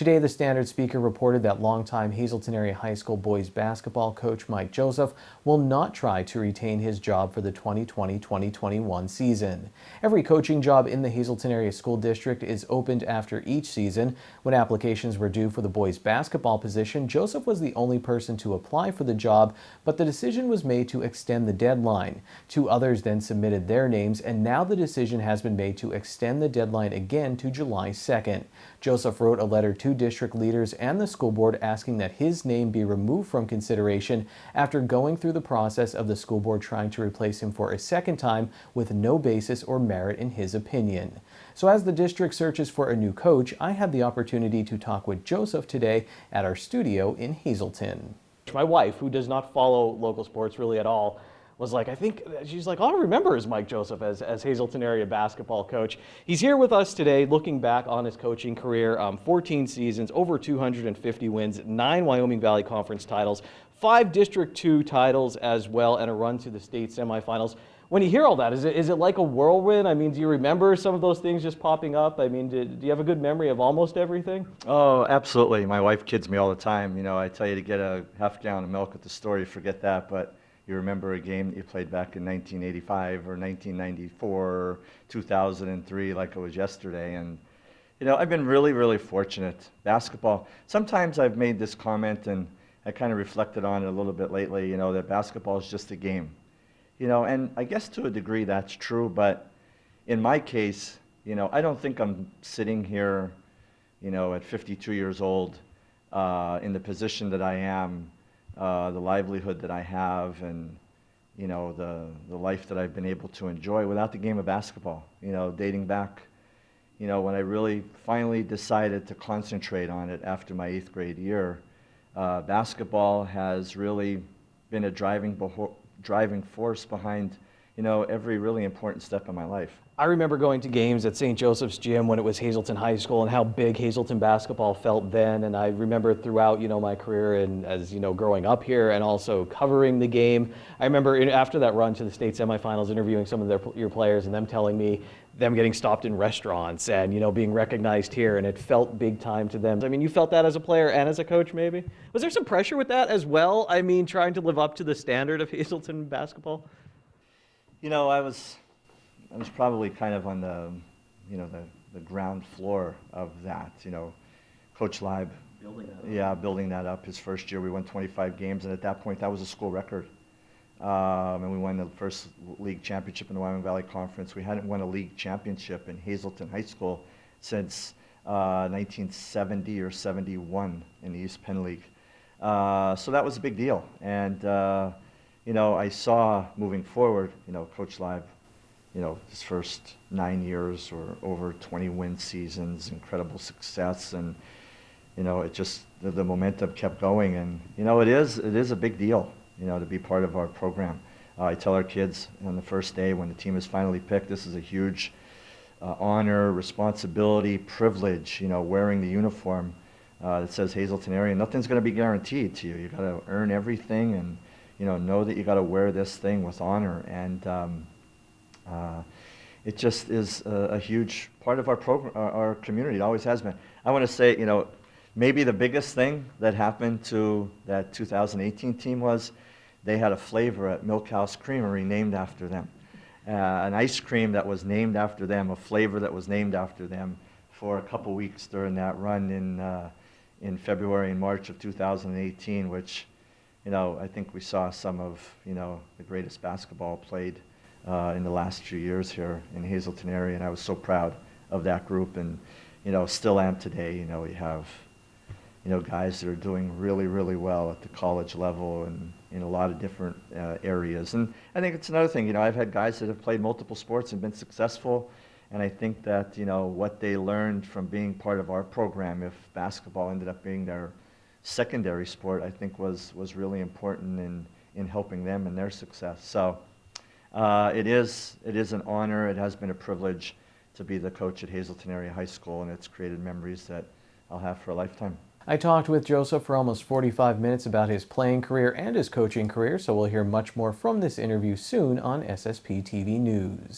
Today, the Standard speaker reported that longtime Hazelton Area High School boys basketball coach Mike Joseph will not try to retain his job for the 2020-2021 season. Every coaching job in the Hazelton Area School District is opened after each season. When applications were due for the boys basketball position, Joseph was the only person to apply for the job, but the decision was made to extend the deadline. Two others then submitted their names, and now the decision has been made to extend the deadline again to July 2nd. Joseph wrote a letter to district leaders and the school board asking that his name be removed from consideration after going through the process of the school board trying to replace him for a second time with no basis or merit in his opinion. So as the district searches for a new coach, I had the opportunity to talk with Joseph today at our studio in Hazelton. My wife, who does not follow local sports really at all, was like, she's like, all I remember is Mike Joseph as Hazelton area basketball coach. He's here with us today looking back on his coaching career, 14 seasons, over 250 wins, 9 Wyoming Valley Conference titles, 5 District 2 titles as well, and a run to the state semifinals. When you hear all that, is it like a whirlwind? I mean, do you remember some of those things just popping up? I mean, do you have a good memory of almost everything? Oh, absolutely. My wife kids me all the time. You know, I tell you to get a half gallon of milk at the store, you forget that, but you remember a game that you played back in 1985 or 1994 or 2003 like it was yesterday. And, you know, I've been really, really fortunate. Basketball, sometimes I've made this comment and I kind of reflected on it a little bit lately, you know, that basketball is just a game. You know, and I guess to a degree that's true, but in my case, you know, I don't think I'm sitting here, you know, at 52 years old in the position that I am, the livelihood that I have, and, you know, the life that I've been able to enjoy without the game of basketball. You know, dating back, you know, when I really finally decided to concentrate on it after my 8th grade year, basketball has really been a driving force behind, you know, every really important step in my life. I remember going to games at St. Joseph's Gym when it was Hazelton High School and how big Hazelton basketball felt then. And I remember throughout, you know, my career and as, you know, growing up here and also covering the game. I remember after that run to the state semifinals, interviewing some of your players and them telling me them getting stopped in restaurants and, you know, being recognized here, and it felt big time to them. I mean, you felt that as a player and as a coach, maybe? Was there some pressure with that as well? I mean, trying to live up to the standard of Hazelton basketball? You know, I was probably kind of on the, you know, the ground floor of that. You know, Coach Leib, building that up. His first year, we won 25 games, and at that point, that was a school record. And we won the first league championship in the Wyoming Valley Conference. We hadn't won a league championship in Hazelton High School since 1970 or 71 in the East Penn League. So that was a big deal. And you know, I saw moving forward, you know, Coach Leib, you know, his first 9 years or over 20 win seasons, incredible success, and, you know, it just, the momentum kept going, and, you know, it is a big deal, you know, to be part of our program. I tell our kids on the first day when the team is finally picked, this is a huge honor, responsibility, privilege, you know, wearing the uniform that says Hazelton Area. Nothing's going to be guaranteed to you. You got to earn everything, and, you know that you got to wear this thing with honor, and it just is a huge part of our program, our community. It always has been. I want to say, you know, maybe the biggest thing that happened to that 2018 team was they had a flavor at Milk House Creamery named after them, an ice cream that was named after them, a flavor that was named after them for a couple weeks during that run in February and March of 2018, which, you know, I think we saw some of, you know, the greatest basketball played in the last few years here in Hazelton area, and I was so proud of that group, and, you know, still am today. You know, we have, you know, guys that are doing really, really well at the college level and in a lot of different areas. And I think it's another thing, you know, I've had guys that have played multiple sports and been successful, and I think that, you know, what they learned from being part of our program, if basketball ended up being their secondary sport, I think was really important in helping them in their success. So it is an honor. It has been a privilege to be the coach at Hazelton Area High School, and it's created memories that I'll have for a lifetime. I talked with Joseph for almost 45 minutes about his playing career and his coaching career, so we'll hear much more from this interview soon on SSPTV News.